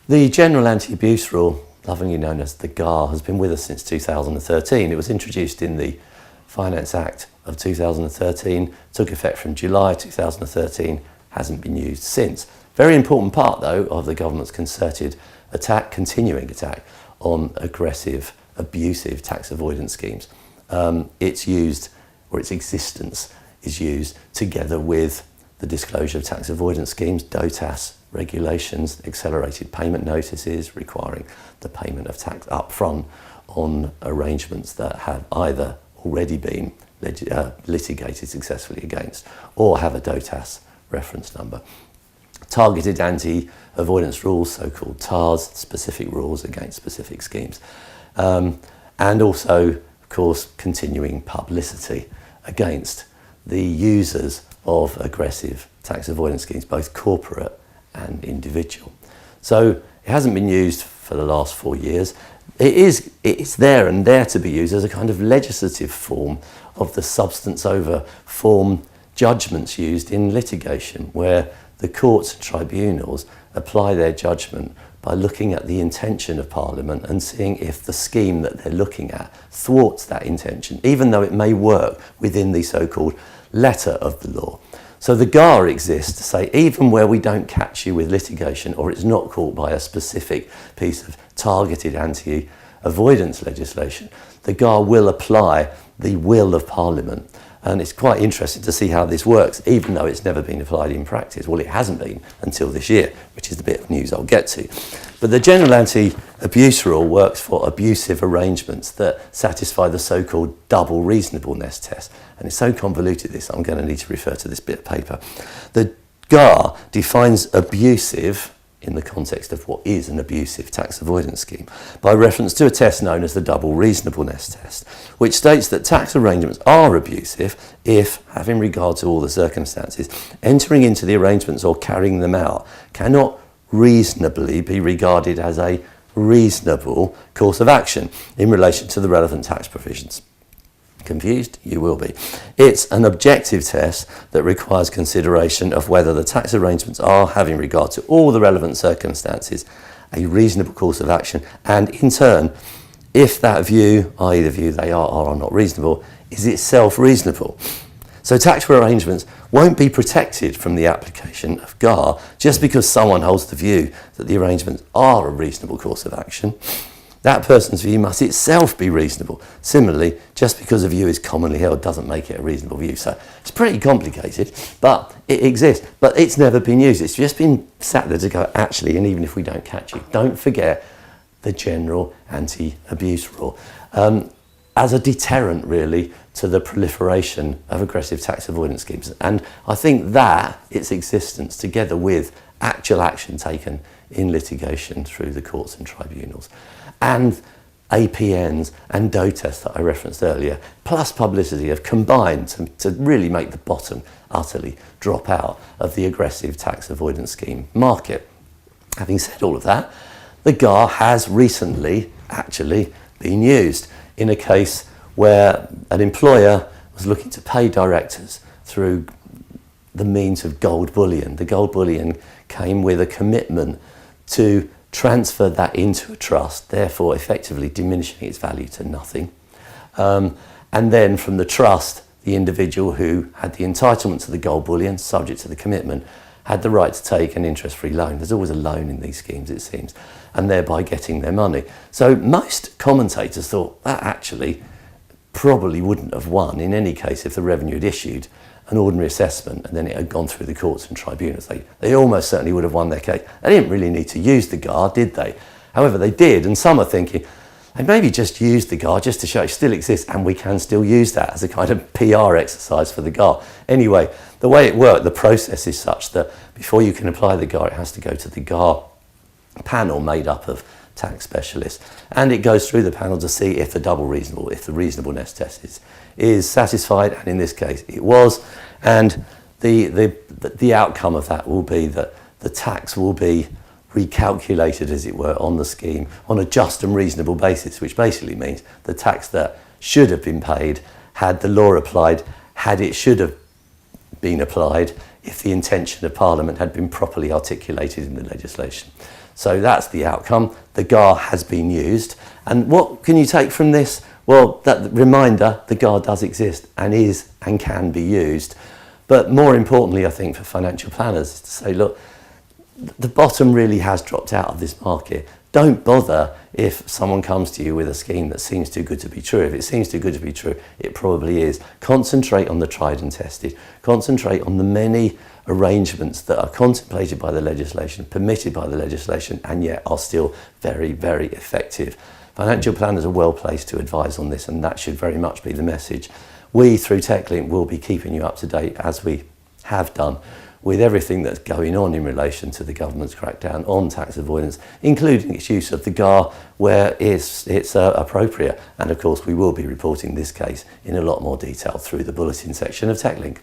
The General Anti-Abuse Rule, lovingly known as the GAAR, has been with us since 2013. It was introduced in the Finance Act of 2013, took effect from July 2013, hasn't been used since. Very important part, though, of the government's concerted attack, continuing attack on aggressive, abusive tax avoidance schemes. It's used, or its existence is used, together with the disclosure of tax avoidance schemes, DOTAS regulations, accelerated payment notices requiring the payment of tax up front on arrangements that have either already been litigated successfully against or have a DOTAS reference number. Targeted anti-avoidance rules, so-called TARs, specific rules against specific schemes. And also, of course, continuing publicity against the users of aggressive tax avoidance schemes, both corporate and individual. So it hasn't been used for the last 4 years. It's there and there to be used as a kind of legislative form of the substance over form judgments used in litigation, where the courts and tribunals apply their judgment by looking at the intention of Parliament and seeing if the scheme that they're looking at thwarts that intention, even though it may work within the so-called letter of the law. So the GAAR exists to say, even where we don't catch you with litigation or it's not caught by a specific piece of targeted anti-avoidance legislation, the GAAR will apply the will of Parliament. And it's quite interesting to see how this works, even though it's never been applied in practice. Well, it hasn't been until this year, which is the bit of news I'll get to. But the General Anti-Abuse Rule works for abusive arrangements that satisfy the so-called double reasonableness test. And it's so convoluted, this, I'm going to need to refer to this bit of paper. The GAAR defines abusive in the context of what is an abusive tax avoidance scheme, by reference to a test known as the double reasonableness test, which states that tax arrangements are abusive if, having regard to all the circumstances, entering into the arrangements or carrying them out cannot reasonably be regarded as a reasonable course of action in relation to the relevant tax provisions. Confused? You will be. It's an objective test that requires consideration of whether the tax arrangements are, having regard to all the relevant circumstances, a reasonable course of action, and in turn, if that view, i.e. the view they are or are not reasonable, is itself reasonable. So tax arrangements won't be protected from the application of GAAR just because someone holds the view that the arrangements are a reasonable course of action. That person's view must itself be reasonable. Similarly, just because a view is commonly held doesn't make it a reasonable view. So it's pretty complicated, but it exists. But it's never been used. It's just been sat there to go, actually, and even if we don't catch you, don't forget the General Anti-Abuse Rule. As a deterrent, really, to the proliferation of aggressive tax avoidance schemes. And I think that its existence, together with actual action taken in litigation through the courts and tribunals, and APNs and DOTAS that I referenced earlier, plus publicity, have combined to really make the bottom utterly drop out of the aggressive tax avoidance scheme market. Having said all of that, the GAAR has recently actually been used in a case where an employer was looking to pay directors through the means of gold bullion. The gold bullion came with a commitment to transfer that into a trust, therefore effectively diminishing its value to nothing. And then from the trust, the individual who had the entitlement to the gold bullion, subject to the commitment, had the right to take an interest-free loan. There's always a loan in these schemes, it seems, and thereby getting their money. So most commentators thought that actually probably wouldn't have won in any case if the Revenue had issued an ordinary assessment and then it had gone through the courts and tribunals. They almost certainly would have won their case. They didn't really need to use the GAAR, did they? However, they did, and some are thinking, they maybe just used the GAAR just to show it still exists and we can still use that as a kind of PR exercise for the GAAR. Anyway, the way it worked, the process is such that before you can apply the GAAR, it has to go to the GAAR panel made up of tax specialists, and it goes through the panel to see if the reasonableness test is satisfied, and in this case it was, and the outcome of that will be that the tax will be recalculated, as it were, on the scheme on a just and reasonable basis, which basically means the tax that should have been paid had the law applied, had it should have been applied if the intention of Parliament had been properly articulated in the legislation. So that's the outcome. The GAAR has been used. And what can you take from this? Well, that reminder, the GAAR does exist and is and can be used. But more importantly, I think for financial planners, is to say, look, the bottom really has dropped out of this market. Don't bother if someone comes to you with a scheme that seems too good to be true. If it seems too good to be true, it probably is. Concentrate on the tried and tested. Concentrate on the many arrangements that are contemplated by the legislation, permitted by the legislation, and yet are still very, very effective. Financial planners are well placed to advise on this, and that should very much be the message. We, through Techlink, will be keeping you up to date, as we have done, with everything that's going on in relation to the government's crackdown on tax avoidance, including its use of the GAAR where it's appropriate. And of course, we will be reporting this case in a lot more detail through the bulletin section of Techlink.